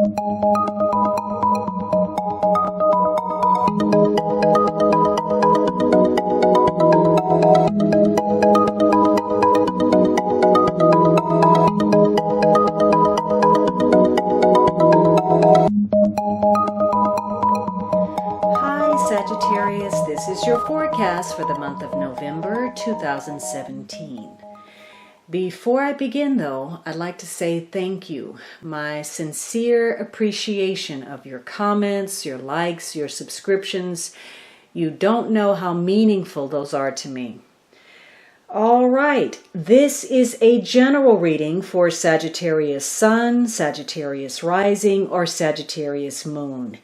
Sagittarius, this is your forecast for the month of November 2017. Before I begin though, I'd like to say thank you. My sincere appreciation of your comments, your likes, your subscriptions. You don't know how meaningful those are to me. All right, this is a general reading for Sagittarius Sun, Sagittarius Rising, or Sagittarius Moon.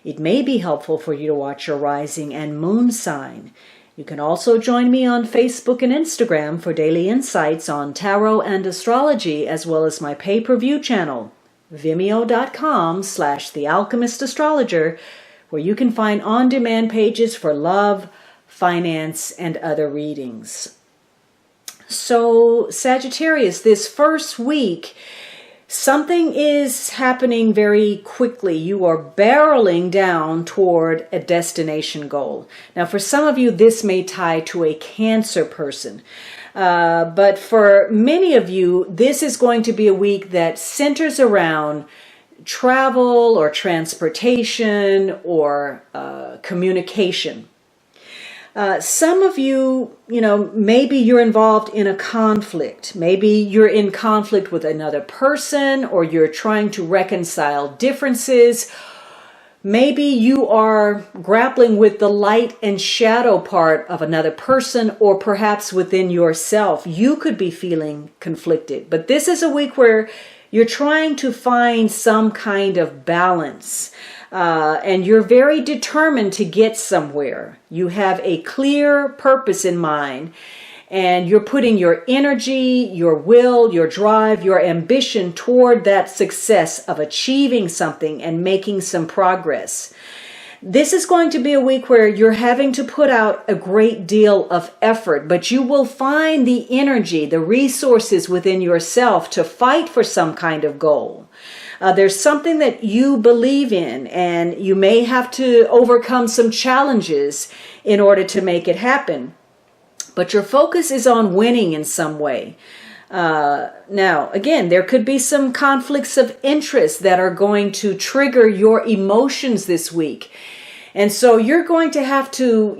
It may be helpful for you to watch your rising and moon sign. You can also join me on Facebook and Instagram for daily insights on tarot and astrology, as well as my pay-per-view channel, vimeo.com/thealchemistastrologer, where you can find on-demand pages for love, finance, and other readings. So, Sagittarius, this first week, something is happening very quickly. You are barreling down toward a destination goal. Now, for some of you, this may tie to a Cancer person. But for many of you, this is going to be a week that centers around travel or transportation or communication. Some of you, maybe you're involved in a conflict. Maybe you're in conflict with another person, or you're trying to reconcile differences. Maybe you are grappling with the light and shadow part of another person, or perhaps within yourself. You could be feeling conflicted. But this is a week where you're trying to find some kind of balance. And you're very determined to get somewhere. You have a clear purpose in mind, and you're putting your energy, your will, your drive, your ambition toward that success of achieving something and making some progress. This is going to be a week where you're having to put out a great deal of effort, but you will find the energy, the resources within yourself to fight for some kind of goal. There's something that you believe in, and you may have to overcome some challenges in order to make it happen. But your focus is on winning in some way. Now, again, there could be some conflicts of interest that are going to trigger your emotions this week. And so you're going to have to,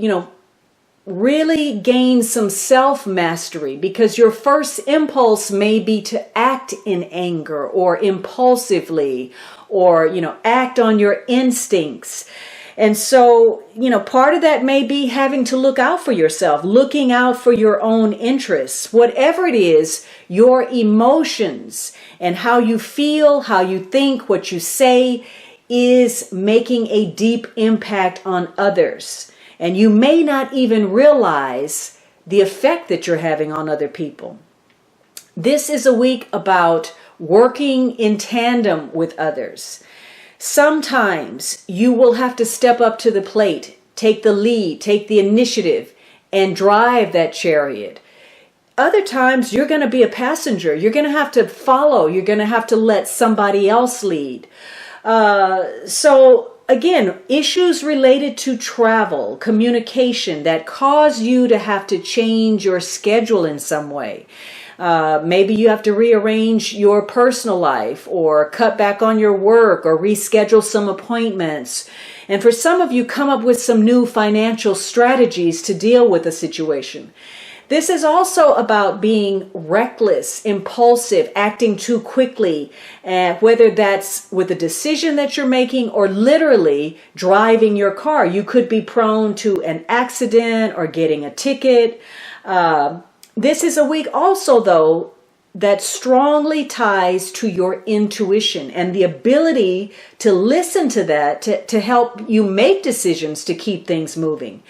really gain some self-mastery, because your first impulse may be to act in anger or impulsively, or, act on your instincts. And so, part of that may be having to look out for yourself, looking out for your own interests. Whatever it is, your emotions and how you feel, how you think, what you say is making a deep impact on others. And you may not even realize the effect that you're having on other people. This is a week about working in tandem with others. Sometimes you will have to step up to the plate, take the lead, take the initiative, and drive that chariot. Other times you're going to be a passenger. You're going to have to follow. You're going to have to let somebody else lead. Again, issues related to travel, communication that cause you to have to change your schedule in some way. Maybe you have to rearrange your personal life, or cut back on your work, or reschedule some appointments. And for some of you, come up with some new financial strategies to deal with the situation. This is also about being reckless, impulsive, acting too quickly, whether that's with a decision that you're making or literally driving your car. You could be prone to an accident or getting a ticket. This is a week also, though, that strongly ties to your intuition and the ability to listen to that to help you make decisions to keep things moving.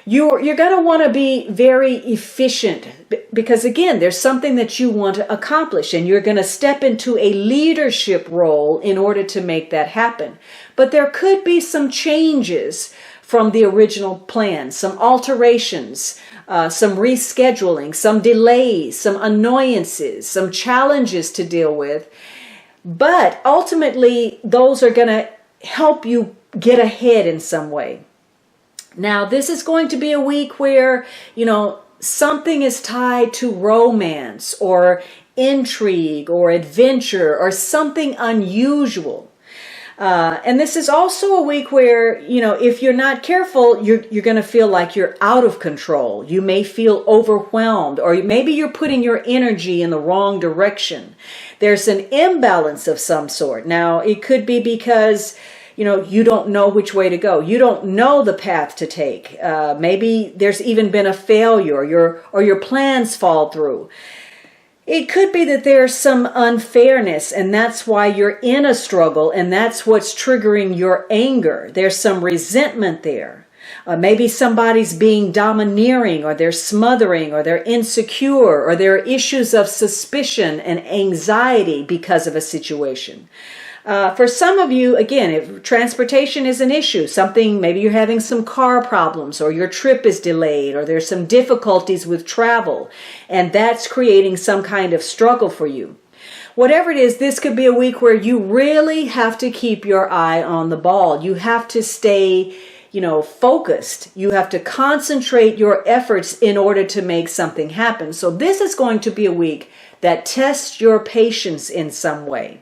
You're going to want to be very efficient, because again, there's something that you want to accomplish, and you're going to step into a leadership role in order to make that happen. But there could be some changes from the original plan, some alterations, some rescheduling, some delays, some annoyances, some challenges to deal with. But ultimately, those are going to help you get ahead in some way. Now, this is going to be a week where, something is tied to romance or intrigue or adventure or something unusual. And this is also a week where, if you're not careful, you're going to feel like you're out of control. You may feel overwhelmed, or maybe you're putting your energy in the wrong direction. There's an imbalance of some sort. Now, it could be because you don't know which way to go. You don't know the path to take. Maybe there's even been a failure, or your plans fall through. It could be that there's some unfairness, and that's why you're in a struggle, and that's what's triggering your anger. There's some resentment there. Maybe somebody's being domineering, or they're smothering, or they're insecure, or there are issues of suspicion and anxiety because of a situation. For some of you, again, if transportation is an issue, maybe you're having some car problems, or your trip is delayed, or there's some difficulties with travel, and that's creating some kind of struggle for you. Whatever it is, this could be a week where you really have to keep your eye on the ball. You have to stay, focused. You have to concentrate your efforts in order to make something happen. So this is going to be a week that tests your patience in some way.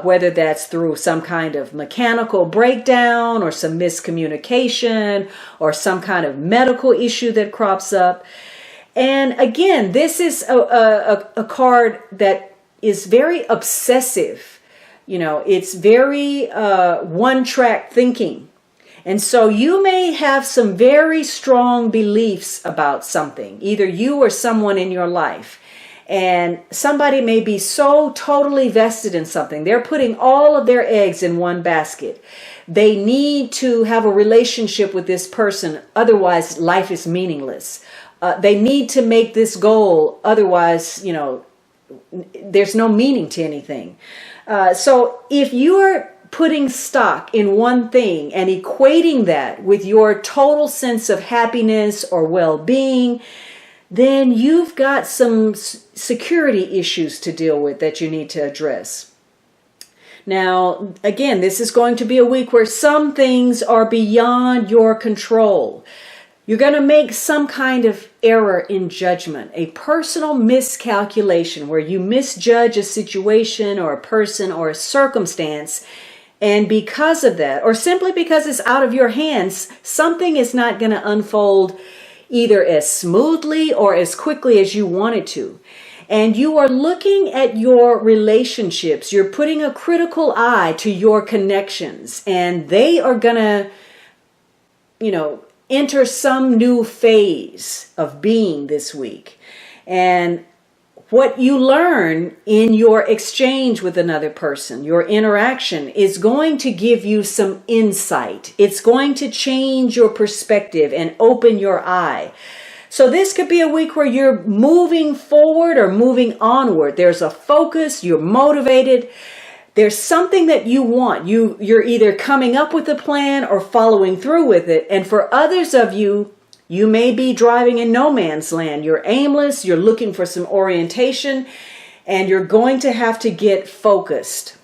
Whether that's through some kind of mechanical breakdown or some miscommunication or some kind of medical issue that crops up. And again, this is a card that is very obsessive. It's very one-track thinking. And so you may have some very strong beliefs about something, either you or someone in your life. And somebody may be so totally vested in something. They're putting all of their eggs in one basket. They need to have a relationship with this person. Otherwise, life is meaningless. They need to make this goal. Otherwise, there's no meaning to anything. So if you're putting stock in one thing and equating that with your total sense of happiness or well-being, then you've got some security issues to deal with that you need to address. Now, again, this is going to be a week where some things are beyond your control. You're going to make some kind of error in judgment, a personal miscalculation where you misjudge a situation or a person or a circumstance. And because of that, or simply because it's out of your hands, something is not going to unfold either as smoothly or as quickly as you want it to. And you are looking at your relationships. You're putting a critical eye to your connections, and they are going to, enter some new phase of being this week. And what you learn in your exchange with another person, your interaction, is going to give you some insight. It's going to change your perspective and open your eye. So this could be a week where you're moving forward or moving onward. There's a focus, you're motivated. There's something that you want. You're either coming up with a plan or following through with it. And for others of you, you may be driving in no man's land. You're aimless, you're looking for some orientation, and you're going to have to get focused.